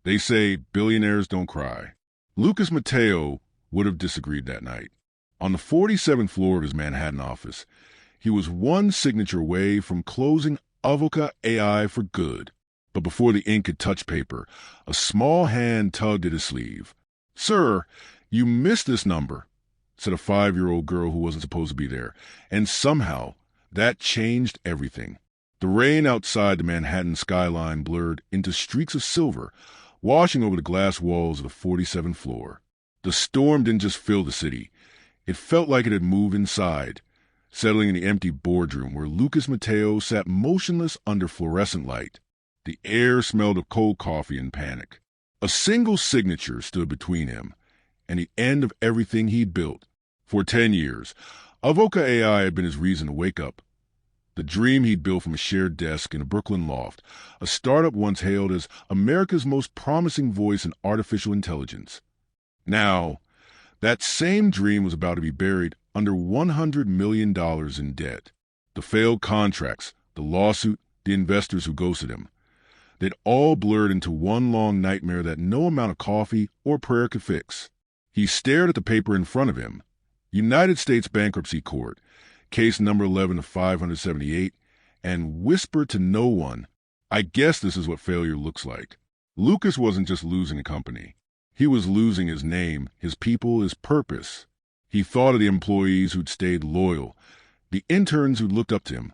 They say billionaires don't cry. Lucas Mateo would have disagreed that night. On the 47th floor of his Manhattan office, he was one signature away from closing Avoca AI for good. But before the ink could touch paper, a small hand tugged at his sleeve. "Sir, you missed this number," said a 5-year-old girl who wasn't supposed to be there. And somehow, that changed everything. The rain outside the Manhattan skyline blurred into streaks of silver, washing over the glass walls of the 47th floor. The storm didn't just fill the city. It felt like it had moved inside, settling in the empty boardroom where Lucas Mateo sat motionless under fluorescent light. The air smelled of cold coffee and panic. A single signature stood between him and the end of everything he'd built. For 10 years, Avoca AI had been his reason to wake up. The dream he'd built from a shared desk in a Brooklyn loft, a startup once hailed as America's most promising voice in artificial intelligence. Now, that same dream was about to be buried under $100 million in debt. The failed contracts, the lawsuit, the investors who ghosted him. They'd all blurred into one long nightmare that no amount of coffee or prayer could fix. He stared at the paper in front of him. United States Bankruptcy Court, case number 11 of 578, and whispered to no one, "I guess this is what failure looks like." Lucas wasn't just losing a company. He was losing his name, his people, his purpose. He thought of the employees who'd stayed loyal, the interns who'd looked up to him,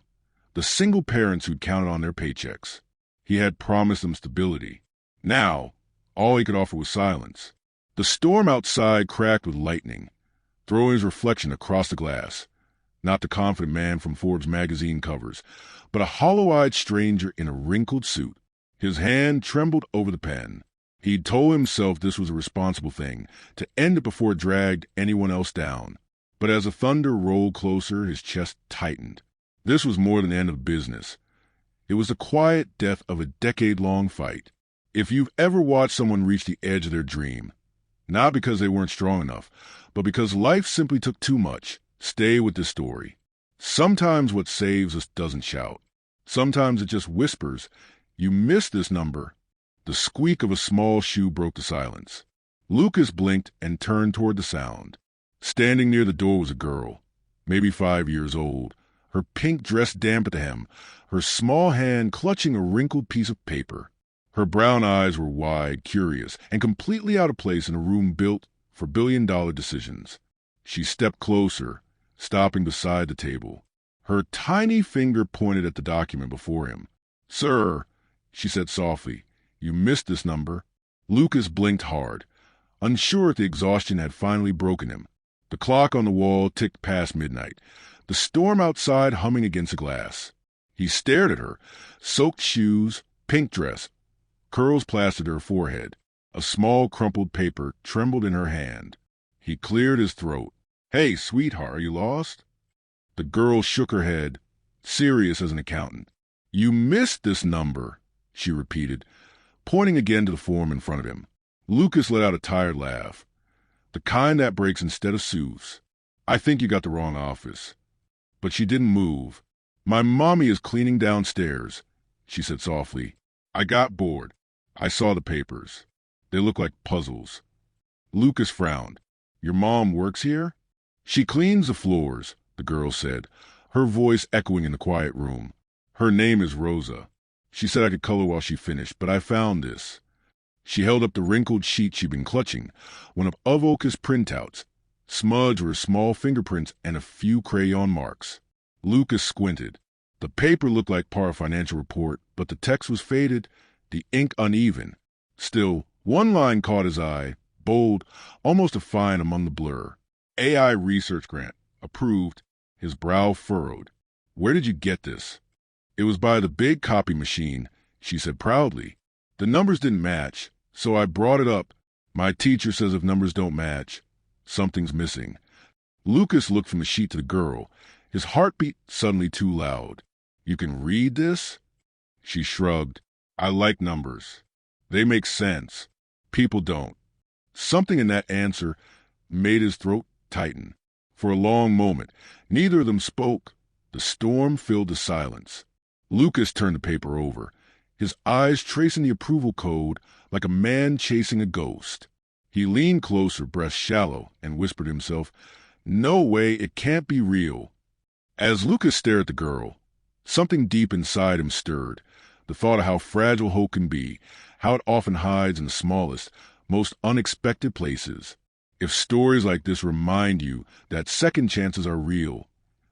the single parents who'd counted on their paychecks. He had promised them stability. Now, all he could offer was silence. The storm outside cracked with lightning, throwing his reflection across the glass. Not the confident man from Forbes magazine covers, but a hollow-eyed stranger in a wrinkled suit. His hand trembled over the pen. He'd told himself this was a responsible thing, to end it before it dragged anyone else down. But as the thunder rolled closer, his chest tightened. This was more than the end of business. It was the quiet death of a decade-long fight. If you've ever watched someone reach the edge of their dream, not because they weren't strong enough, but because life simply took too much, stay with this story. Sometimes what saves us doesn't shout. Sometimes it just whispers, "You missed this number." The squeak of a small shoe broke the silence. Lucas blinked and turned toward the sound. Standing near the door was a girl, maybe 5 years old, her pink dress damp at the hem, her small hand clutching a wrinkled piece of paper. Her brown eyes were wide, curious, and completely out of place in a room built for billion-dollar decisions. She stepped closer, stopping beside the table. Her tiny finger pointed at the document before him. "Sir," she said softly, "you missed this number." Lucas blinked hard, unsure if the exhaustion had finally broken him. The clock on the wall ticked past midnight, the storm outside humming against the glass. He stared at her, soaked shoes, pink dress, curls plastered her forehead. A small crumpled paper trembled in her hand. He cleared his throat. "Hey, sweetheart, are you lost?" The girl shook her head, serious as an accountant. "You missed this number," she repeated, pointing again to the form in front of him. Lucas let out a tired laugh, the kind that breaks instead of soothes. "I think you got the wrong office." But she didn't move. "My mommy is cleaning downstairs," she said softly. "I got bored. I saw the papers. They look like puzzles." Lucas frowned. "Your mom works here?" "She cleans the floors," the girl said, her voice echoing in the quiet room. "Her name is Rosa. She said I could color while she finished, but I found this." She held up the wrinkled sheet she'd been clutching, one of Avoca's printouts. Smudged were small fingerprints and a few crayon marks. Lucas squinted. The paper looked like part of a financial report, but the text was faded, the ink uneven. Still, one line caught his eye, bold, almost defiant among the blur. "AI research grant. Approved." His brow furrowed. "Where did you get this?" "It was by the big copy machine," she said proudly. "The numbers didn't match, so I brought it up. My teacher says if numbers don't match, something's missing." Lucas looked from the sheet to the girl, his heartbeat suddenly too loud. "You can read this?" She shrugged. "I like numbers. They make sense. People don't." Something in that answer made his throat tighten. For a long moment, neither of them spoke. The storm filled the silence. Lucas turned the paper over, his eyes tracing the approval code like a man chasing a ghost. He leaned closer, breath shallow, and whispered to himself, "No way, it can't be real." As Lucas stared at the girl, something deep inside him stirred. The thought of how fragile hope can be, how it often hides in the smallest, most unexpected places. If stories like this remind you that second chances are real,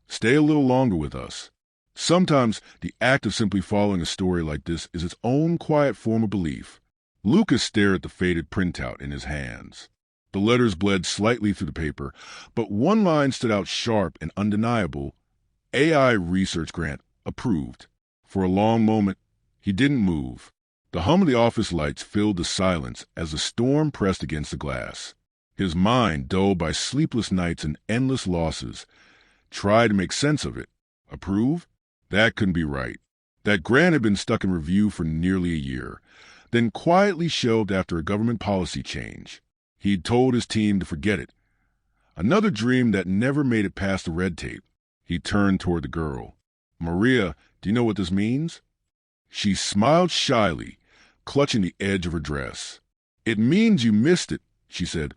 stay a little longer with us. Sometimes the act of simply following a story like this is its own quiet form of belief. Lucas stared at the faded printout in his hands. The letters bled slightly through the paper, but one line stood out sharp and undeniable: AI research grant approved. For a long moment, he didn't move. The hum of the office lights filled the silence as the storm pressed against the glass. His mind, dulled by sleepless nights and endless losses, tried to make sense of it. Approve? That couldn't be right. That grant had been stuck in review for nearly a year, then quietly shelved after a government policy change. He'd told his team to forget it. Another dream that never made it past the red tape. He turned toward the girl. "Maria, do you know what this means?" She smiled shyly, clutching the edge of her dress. "It means you missed it," she said,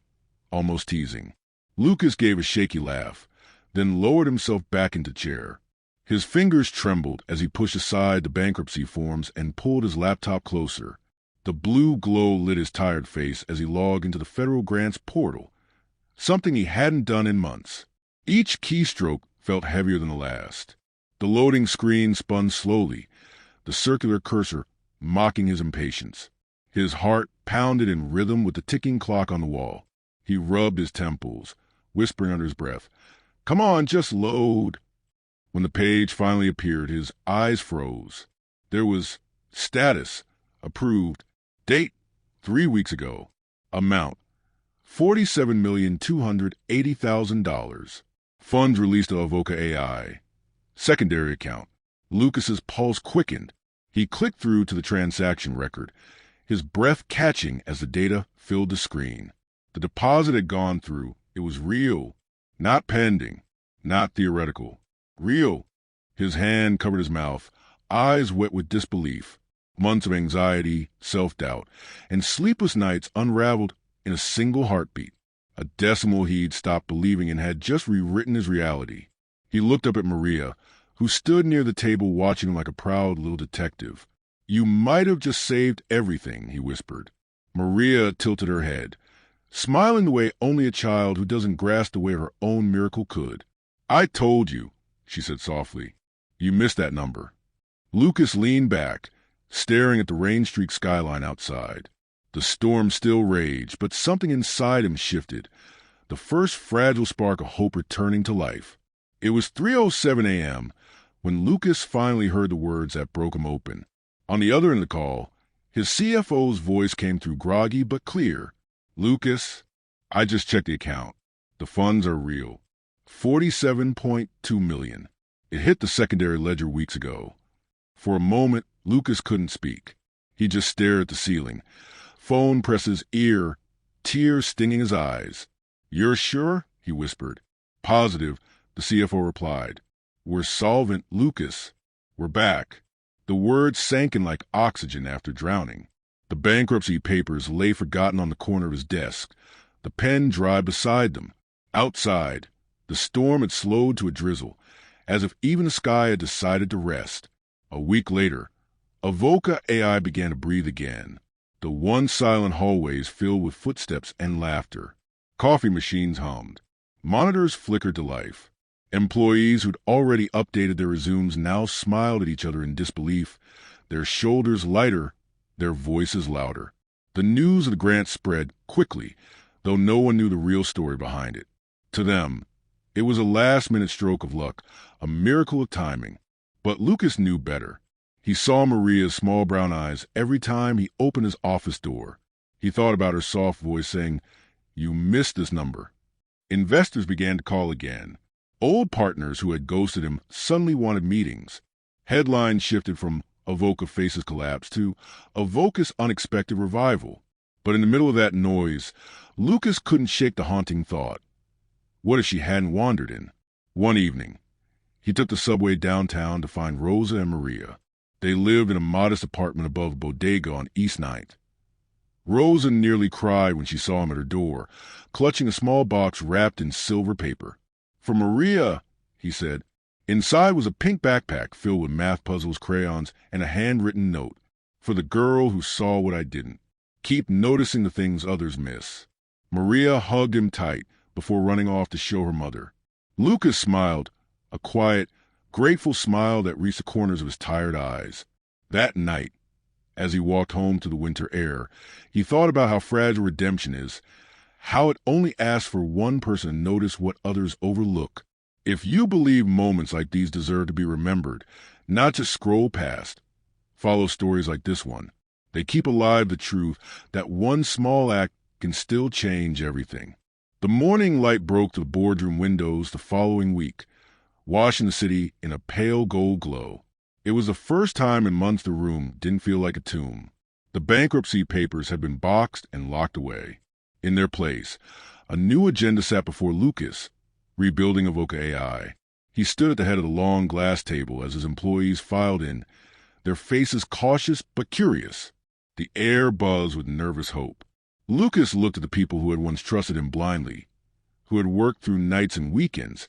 almost teasing. Lucas gave a shaky laugh, then lowered himself back into the chair. His fingers trembled as he pushed aside the bankruptcy forms and pulled his laptop closer. The blue glow lit his tired face as he logged into the federal grants portal, something he hadn't done in months. Each keystroke felt heavier than the last. The loading screen spun slowly, the circular cursor mocking his impatience. His heart pounded in rhythm with the ticking clock on the wall. He rubbed his temples, whispering under his breath, "Come on, just load." When the page finally appeared, his eyes froze. There was status, approved, date, 3 weeks ago, amount, $47,280,000. Funds released to Avoca AI. Secondary account. Lucas's pulse quickened. He clicked through to the transaction record, his breath catching as the data filled the screen. The deposit had gone through. It was real, not pending, not theoretical. Real. His hand covered his mouth, eyes wet with disbelief. Months of anxiety, self-doubt, and sleepless nights unraveled in a single heartbeat. A decimal he'd stopped believing in had just rewritten his reality. He looked up at Maria, who stood near the table watching him like a proud little detective. "You might have just saved everything," he whispered. Maria tilted her head, smiling the way only a child who doesn't grasp the way her own miracle could. "I told you," she said softly. "You missed that number." Lucas leaned back, staring at the rain-streaked skyline outside. The storm still raged, but something inside him shifted, the first fragile spark of hope returning to life. It was 3:07 a.m. when Lucas finally heard the words that broke him open. On the other end of the call, his CFO's voice came through groggy but clear. "Lucas, I just checked the account. The funds are real. $47.2 million. It hit the secondary ledger weeks ago." For a moment, Lucas couldn't speak. He just stared at the ceiling. Phone pressed his ear, tears stinging his eyes. "You're sure?" he whispered. "Positive," the CFO replied. "We're solvent, Lucas. We're back." The words sank in like oxygen after drowning. The bankruptcy papers lay forgotten on the corner of his desk, the pen dry beside them. Outside, the storm had slowed to a drizzle, as if even the sky had decided to rest. A week later, Avoca AI began to breathe again. The once silent hallways filled with footsteps and laughter. Coffee machines hummed. Monitors flickered to life. Employees who'd already updated their resumes now smiled at each other in disbelief, their shoulders lighter, their voices louder. The news of the grant spread quickly, though no one knew the real story behind it. To them, it was a last-minute stroke of luck, a miracle of timing. But Lucas knew better. He saw Maria's small brown eyes every time he opened his office door. He thought about her soft voice saying, "You missed this number." Investors began to call again. Old partners who had ghosted him suddenly wanted meetings. Headlines shifted from Avoca faces collapse to Avoca's unexpected revival. But in the middle of that noise, Lucas couldn't shake the haunting thought. What if she hadn't wandered in? One evening, he took the subway downtown to find Rosa and Maria. They lived in a modest apartment above a bodega on East 9th. Rosa nearly cried when she saw him at her door, clutching a small box wrapped in silver paper. "For Maria," he said. Inside was a pink backpack filled with math puzzles, crayons, and a handwritten note. "For the girl who saw what I didn't. Keep noticing the things others miss." Maria hugged him tight before running off to show her mother. Lucas smiled, a quiet, grateful smile that reached the corners of his tired eyes. That night, as he walked home to the winter air, he thought about how fragile redemption is, how it only asks for one person to notice what others overlook. If you believe moments like these deserve to be remembered, not just scroll past, follow stories like this one. They keep alive the truth that one small act can still change everything. The morning light broke through the boardroom windows the following week, washing the city in a pale gold glow. It was the first time in months the room didn't feel like a tomb. The bankruptcy papers had been boxed and locked away. In their place, a new agenda sat before Lucas, rebuilding Avoca AI. He stood at the head of the long glass table as his employees filed in, their faces cautious but curious, the air buzzed with nervous hope. Lucas looked at the people who had once trusted him blindly, who had worked through nights and weekends,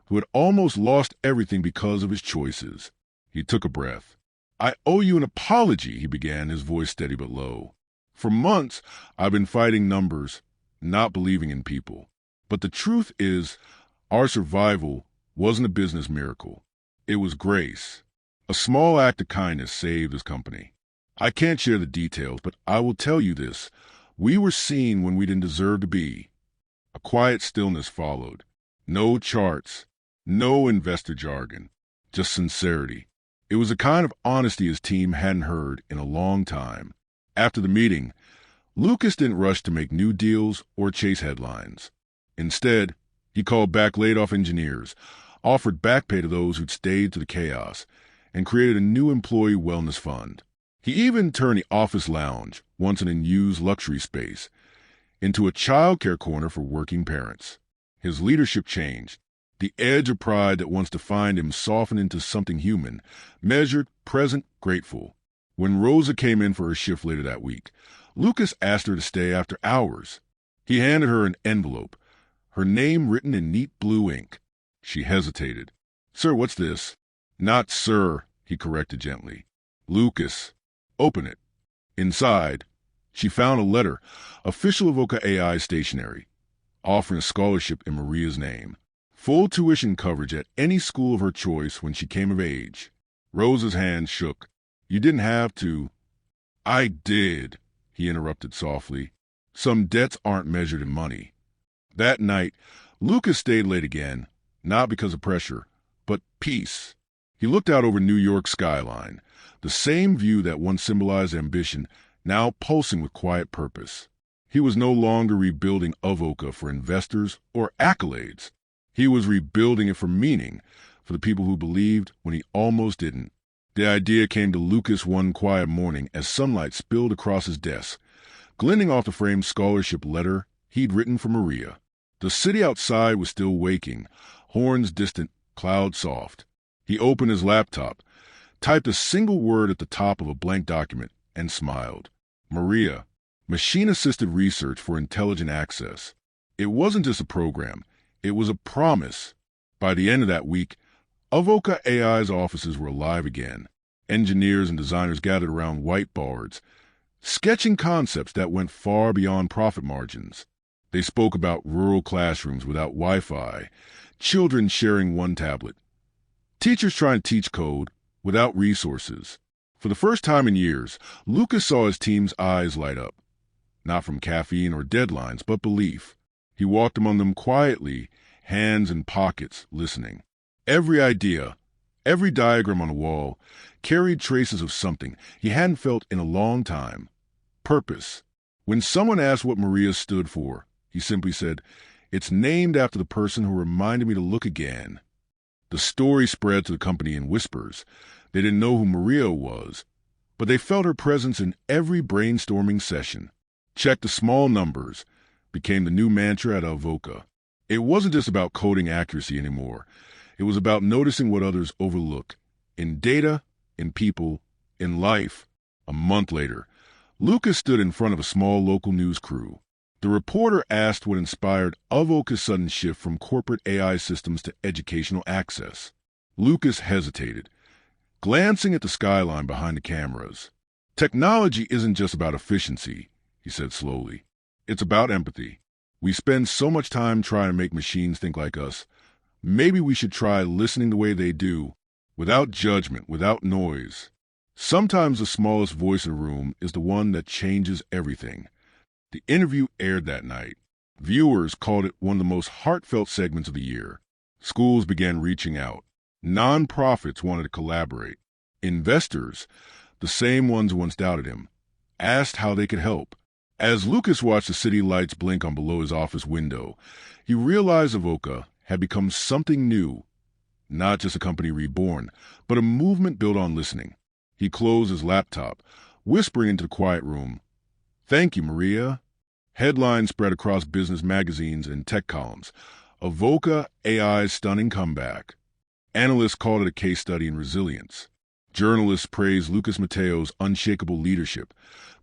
who had almost lost everything because of his choices. He took a breath. "I owe you an apology," he began, his voice steady but low. "For months, I've been fighting numbers, not believing in people. But the truth is, our survival wasn't a business miracle. It was grace. A small act of kindness saved this company. I can't share the details, but I will tell you this. We were seen when we didn't deserve to be." A quiet stillness followed. No charts, no investor jargon, just sincerity. It was a kind of honesty his team hadn't heard in a long time. After the meeting, Lucas didn't rush to make new deals or chase headlines. Instead, he called back laid-off engineers, offered back pay to those who'd stayed through the chaos, and created a new employee wellness fund. He even turned the office lounge, once an unused luxury space, into a childcare corner for working parents. His leadership changed. The edge of pride that once defined him softened into something human, measured, present, grateful. When Rosa came in for her shift later that week, Lucas asked her to stay after hours. He handed her an envelope, her name written in neat blue ink. She hesitated. "Sir, what's this?" "Not sir," he corrected gently. "Lucas. Open it." Inside, she found a letter, official Avoca AI stationery, offering a scholarship in Maria's name. Full tuition coverage at any school of her choice when she came of age. Rosa's hand shook. "You didn't have to." "I did," he interrupted softly. "Some debts aren't measured in money." That night, Lucas stayed late again, not because of pressure, but peace. He looked out over New York's skyline, the same view that once symbolized ambition, now pulsing with quiet purpose. He was no longer rebuilding Avoca for investors or accolades. He was rebuilding it for meaning, for the people who believed when he almost didn't. The idea came to Lucas one quiet morning as sunlight spilled across his desk, glinting off the framed scholarship letter he'd written for Maria. The city outside was still waking, horns distant, clouds soft. He opened his laptop, typed a single word at the top of a blank document, and smiled. Maria, machine-assisted research for intelligent access. It wasn't just a program. It was a promise. By the end of that week, Avoca AI's offices were alive again. Engineers and designers gathered around whiteboards, sketching concepts that went far beyond profit margins. They spoke about rural classrooms without Wi-Fi, children sharing one tablet, teachers trying to teach code without resources. For the first time in years, Lucas saw his team's eyes light up, not from caffeine or deadlines, but belief. He walked among them quietly, hands in pockets, listening. Every idea, every diagram on the wall, carried traces of something he hadn't felt in a long time. Purpose. When someone asked what Maria stood for, he simply said, "It's named after the person who reminded me to look again." The story spread to the company in whispers. They didn't know who Maria was, but they felt her presence in every brainstorming session. Check the small numbers became the new mantra at Avoca. It wasn't just about coding accuracy anymore. It was about noticing what others overlook. In data, in people, in life. A month later, Lucas stood in front of a small local news crew. The reporter asked what inspired Avoca's sudden shift from corporate AI systems to educational access. Lucas hesitated, glancing at the skyline behind the cameras. Technology isn't just about efficiency, he said slowly. It's about empathy. We spend so much time trying to make machines think like us. Maybe we should try listening the way they do, without judgment, without noise. Sometimes the smallest voice in a room is the one that changes everything. The interview aired that night. Viewers called it one of the most heartfelt segments of the year. Schools began reaching out. Non-profits wanted to collaborate. Investors, the same ones who once doubted him, asked how they could help. As Lucas watched the city lights blink on below his office window, he realized Avoca had become something new. Not just a company reborn, but a movement built on listening. He closed his laptop, whispering into the quiet room, "Thank you, Maria." Headlines spread across business magazines and tech columns. Avoca AI's stunning comeback. Analysts called it a case study in resilience. Journalists praised Lucas Mateo's unshakable leadership,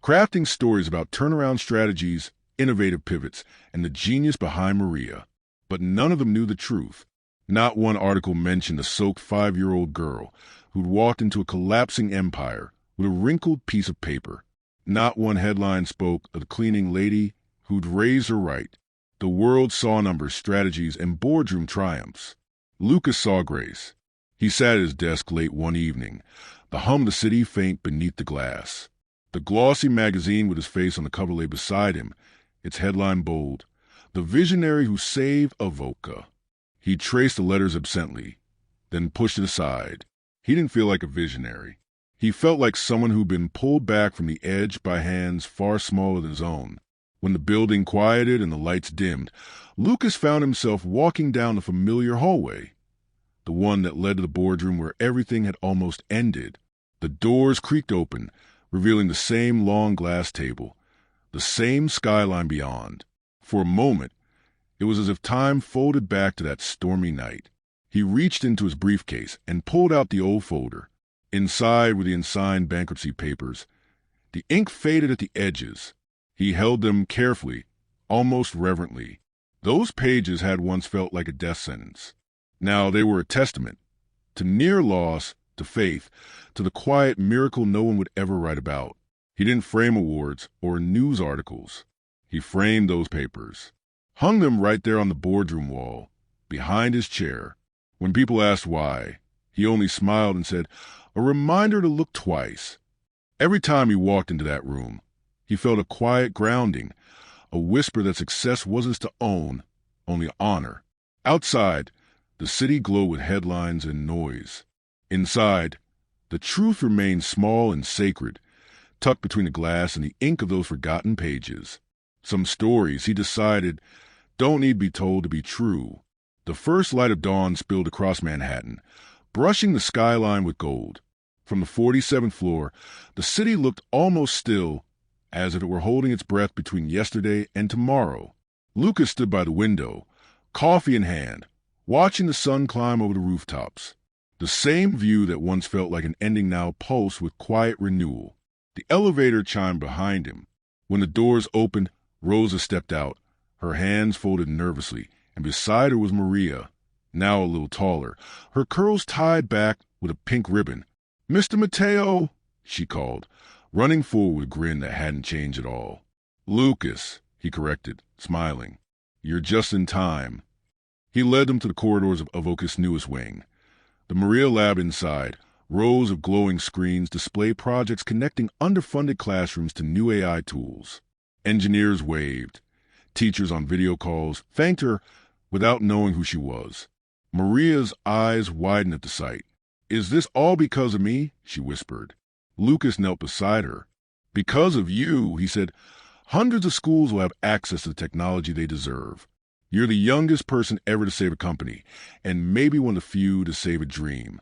crafting stories about turnaround strategies, innovative pivots, and the genius behind Maria. But none of them knew the truth. Not one article mentioned a soaked 5-year-old girl who'd walked into a collapsing empire with a wrinkled piece of paper. Not one headline spoke of the cleaning lady who'd raised her right. The world saw numbers, strategies, and boardroom triumphs. Lucas saw grace. He sat at his desk late one evening, the hum of the city faint beneath the glass. The glossy magazine with his face on the cover lay beside him, its headline bold, "The Visionary Who Saved Avoca." He traced the letters absently, then pushed it aside. He didn't feel like a visionary. He felt like someone who'd been pulled back from the edge by hands far smaller than his own. When the building quieted and the lights dimmed, Lucas found himself walking down the familiar hallway, the one that led to the boardroom where everything had almost ended. The doors creaked open, revealing the same long glass table, the same skyline beyond. For a moment, it was as if time folded back to that stormy night. He reached into his briefcase and pulled out the old folder. Inside were the unsigned bankruptcy papers. The ink faded at the edges. He held them carefully, almost reverently. Those pages had once felt like a death sentence. Now they were a testament to near loss, to faith, to the quiet miracle no one would ever write about. He didn't frame awards or news articles. He framed those papers, hung them right there on the boardroom wall, behind his chair. When people asked why, he only smiled and said, "A reminder to look twice." Every time he walked into that room, he felt a quiet grounding, a whisper that success wasn't to own, only honor. Outside, the city glowed with headlines and noise. Inside, the truth remained small and sacred, tucked between the glass and the ink of those forgotten pages. Some stories, he decided, don't need to be told to be true. The first light of dawn spilled across Manhattan, brushing the skyline with gold. From the 47th floor, the city looked almost still, as if it were holding its breath between yesterday and tomorrow. Lucas stood by the window, coffee in hand, watching the sun climb over the rooftops. The same view that once felt like an ending now pulsed with quiet renewal. The elevator chimed behind him. When the doors opened, Rosa stepped out, her hands folded nervously, and beside her was Maria, now a little taller, her curls tied back with a pink ribbon. "Mr. Mateo," she called, running forward with a grin that hadn't changed at all. "Lucas," he corrected, smiling. "You're just in time." He led them to the corridors of Avoca's newest wing. The Maria lab inside, rows of glowing screens display projects connecting underfunded classrooms to new AI tools. Engineers waved. Teachers on video calls thanked her without knowing who she was. Maria's eyes widened at the sight. "Is this all because of me?" she whispered. Lucas knelt beside her. "Because of you," he said. "Hundreds of schools will have access to the technology they deserve. You're the youngest person ever to save a company, and maybe one of the few to save a dream."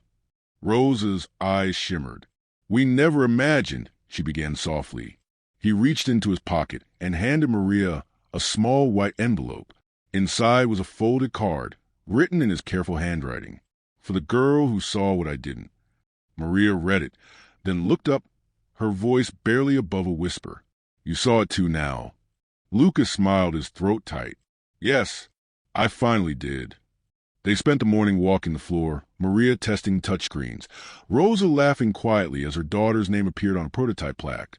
Rosa's eyes shimmered. "We never imagined," she began softly. He reached into his pocket and handed Maria a small white envelope. Inside was a folded card, written in his careful handwriting. "For the girl who saw what I didn't." Maria read it, then looked up, her voice barely above a whisper. You saw it too now. Lucas smiled, his throat tight. Yes, I finally did. They spent the morning walking the floor, Maria testing touchscreens, Rosa laughing quietly as her daughter's name appeared on a prototype plaque.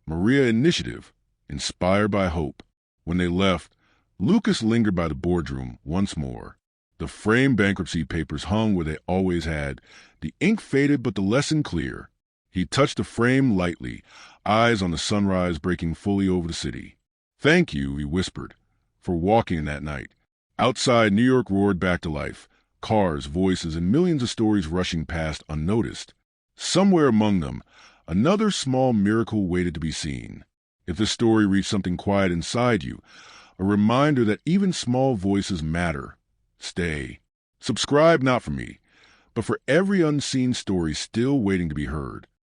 Maria initiative, inspired by hope. When they left, Lucas lingered by the boardroom once more. The framed bankruptcy papers hung where they always had. The ink faded, but the lesson clear. He touched the frame lightly, eyes on the sunrise breaking fully over the city. Thank you, he whispered, for walking in that night. Outside, New York roared back to life. Cars, voices, and millions of stories rushing past unnoticed. Somewhere among them, another small miracle waited to be seen. If the story reached something quiet inside you, a reminder that even small voices matter, stay. Subscribe not for me, but for every unseen story still waiting to be heard.